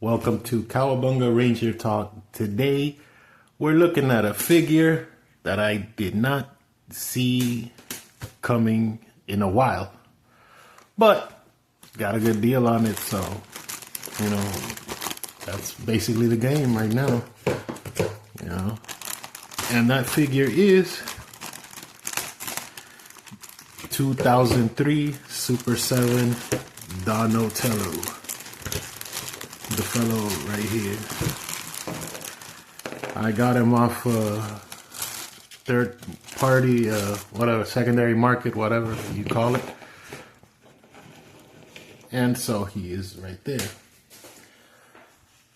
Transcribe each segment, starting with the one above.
Welcome to Cowabunga Ranger Talk. Today, we're looking at a figure that I did not see coming in a while, but got a good deal on it, so, that's basically the game right now, and that figure is 2003 Super 7 Donatello, the fellow right here. I got him off third party, whatever, secondary market, whatever you call it. And so he is right there.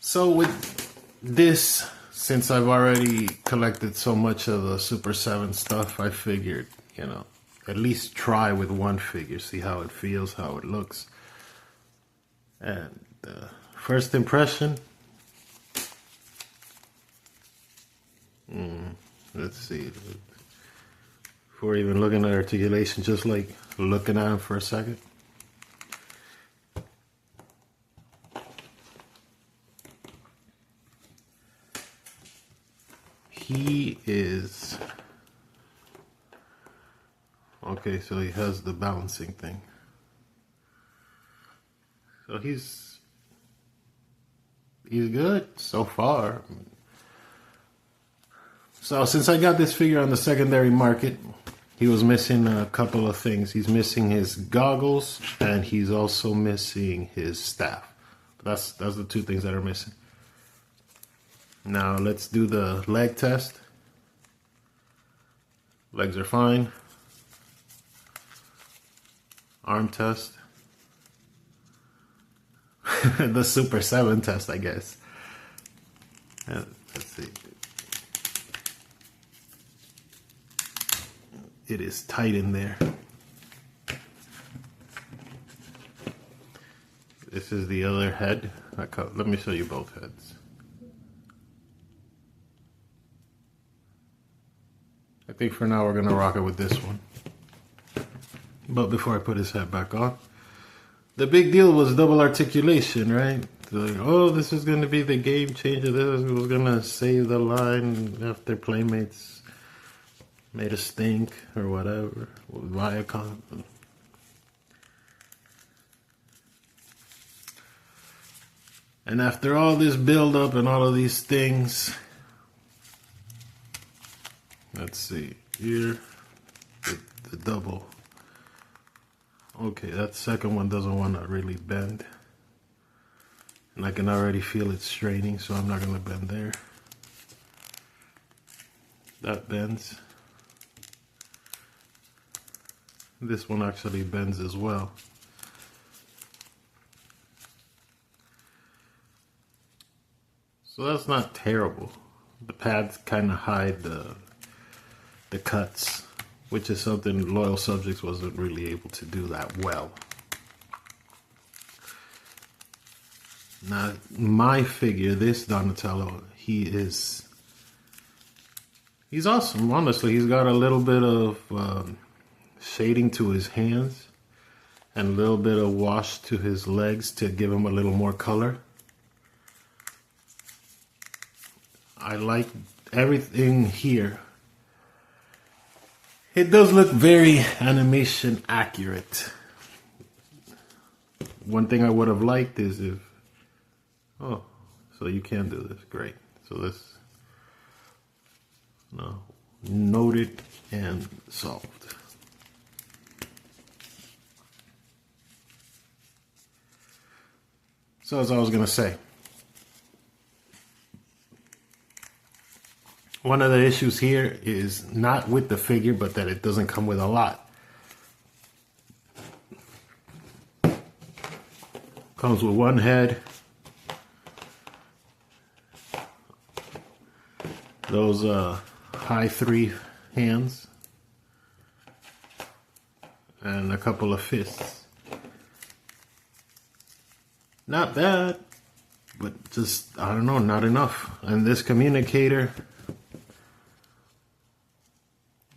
So with this, since I've already collected so much of the Super 7 stuff, I figured, at least try with one figure, see how it feels, how it looks. And first impression, let's see, before even looking at articulation, just like looking at him for a second. He is, okay, so he has the balancing thing. So he's good so far. So since I got this figure on the secondary market, he was missing a couple of things. He's missing his goggles and he's also missing his staff. That's the two things that are missing. Now let's do the leg test. Legs are fine. Arm test. The Super 7 test, I guess. Let's see. It is tight in there. This is the other head. Let me show you both heads. I think for now we're going to rock it with this one. But before I put his head back on, the big deal was double articulation, right? Like, oh, this is going to be the game changer. This was going to save the line after Playmates made a stink or whatever with Viacom. And after all this build up and all of these things, let's see here, the double. Okay, that second one doesn't want to really bend. And I can already feel it straining, so I'm not going to bend there. That bends. This one actually bends as well. So that's not terrible. The pads kind of hide the cuts, which is something Loyal Subjects wasn't really able to do that well. Now, my figure, this Donatello, he's awesome, honestly. He's got a little bit of shading to his hands and a little bit of wash to his legs to give him a little more color. I like everything here. It does look very animation accurate. One thing I would have liked is if, oh, so you can do this, great. So this, no, noted and solved. So as I was gonna say, one of the issues here is not with the figure, but that it doesn't come with a lot. Comes with one head, those high 3 hands, and a couple of fists. Not bad, but just, I don't know, not enough. And this communicator,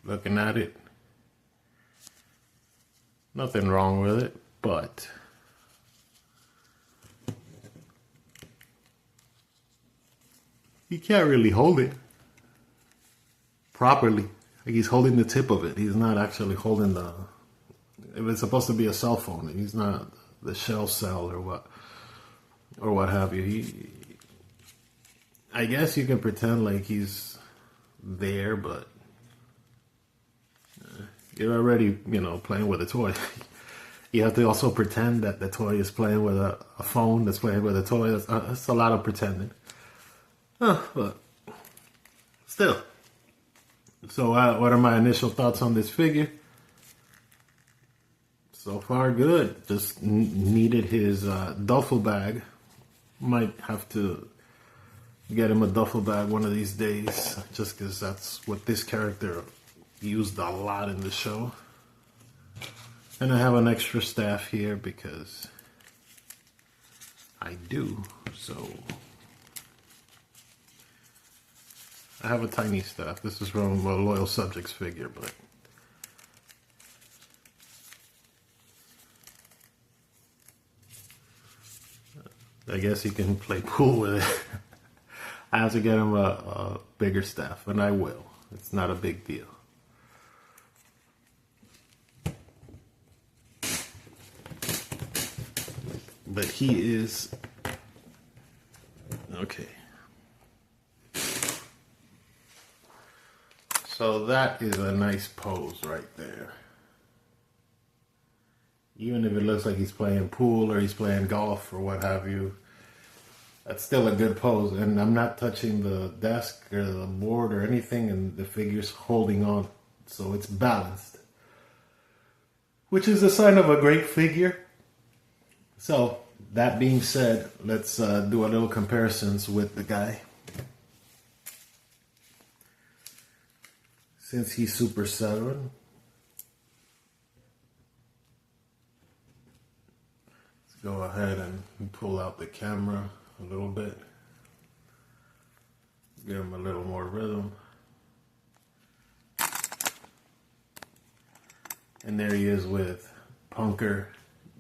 looking at it, nothing wrong with it, but he can't really hold it properly. Like he's holding the tip of it. He's not actually holding the. If it's supposed to be a cell phone, he's not the shell cell or what have you. I guess you can pretend like he's there, but you're already, playing with a toy. You have to also pretend that the toy is playing with a phone that's playing with a toy. That's a lot of pretending. But still. So what are my initial thoughts on this figure? So far, good. Just needed his duffel bag. Might have to get him a duffel bag one of these days, just because that's what this character used a lot in the show. And I have an extra staff here because I do. So I have a tiny staff. This is from a Loyal Subjects figure, but I guess he can play pool with it. I have to get him a bigger staff, and I will. It's not a big deal. But he is okay. So that is a nice pose right there. Even if it looks like he's playing pool or he's playing golf or what have you, that's still a good pose. And I'm not touching the desk or the board or anything, and the figure's holding on, so it's balanced, which is a sign of a great figure. So that being said, let's do a little comparisons with the guy. Since he's Super 7, let's go ahead and pull out the camera a little bit. Give him a little more rhythm. And there he is with Punker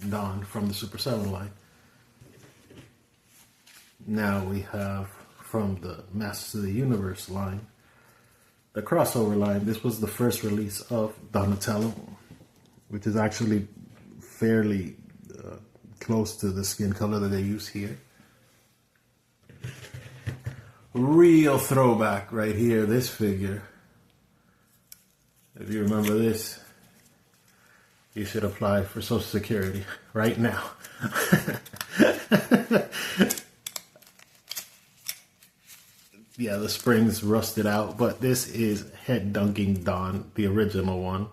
Don from the Super 7 line. Now we have from the Masters of the Universe line, the crossover line. This was the first release of Donatello, which is actually fairly close to the skin color that they use here. Real throwback right here, this figure. If you remember this, you should apply for Social Security right now. Yeah, the spring's rusted out, but this is Head Dunking Don, the original one.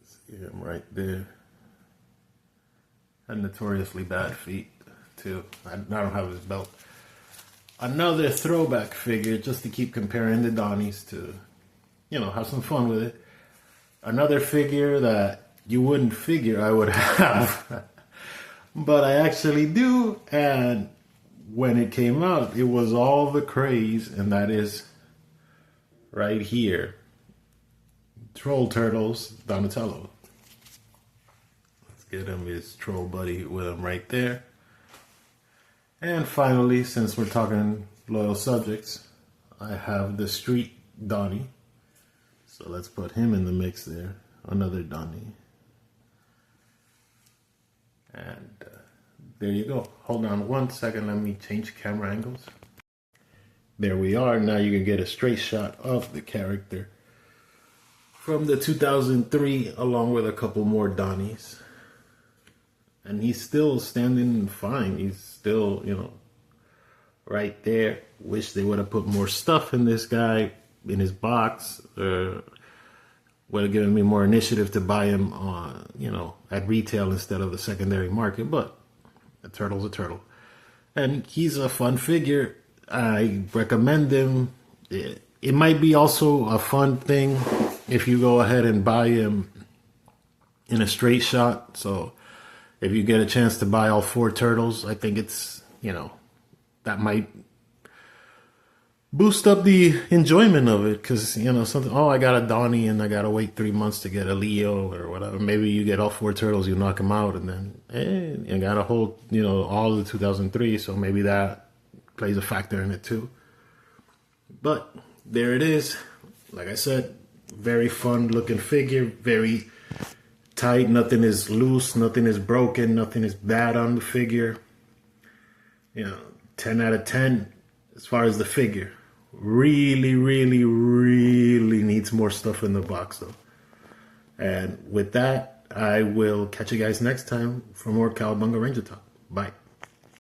See him right there. And notoriously bad feet, too. I don't have his belt. Another throwback figure, just to keep comparing the Donnies to, have some fun with it. Another figure that you wouldn't figure I would have, but I actually do. And when it came out, it was all the craze, and that is right here. Troll Turtles Donatello. Let's get him his troll buddy with him right there. And finally, since we're talking Loyal Subjects, I have the Street Donnie. So let's put him in the mix there. Another Donnie. And there you go. Hold on 1 second. Let me change camera angles. There we are. Now you can get a straight shot of the character from the 2003, along with a couple more Donnies. And he's still standing fine. He's still, right there. Wish they would have put more stuff in this guy, in his box, or would have given me more initiative to buy him on, at retail instead of the secondary market. But a turtle's a turtle. And he's a fun figure. I recommend him. It might be also a fun thing if you go ahead and buy him in a straight shot. So if you get a chance to buy all 4 turtles, I think it's, that might boost up the enjoyment of it. Because, you know, something, oh, I got a Donnie and I got to wait 3 months to get a Leo or whatever. Maybe you get all four turtles, you knock them out, and then, hey, you got a whole, you know, all of the 2003. So maybe that plays a factor in it too. But there it is. Like I said, very fun looking figure, very tight. Nothing is loose, nothing is broken, nothing is bad on the figure. You know, 10 out of 10 as far as the figure. Really, really, really needs more stuff in the box though. And with that, I will catch you guys next time for more Cowabunga Ranger Talk. Bye.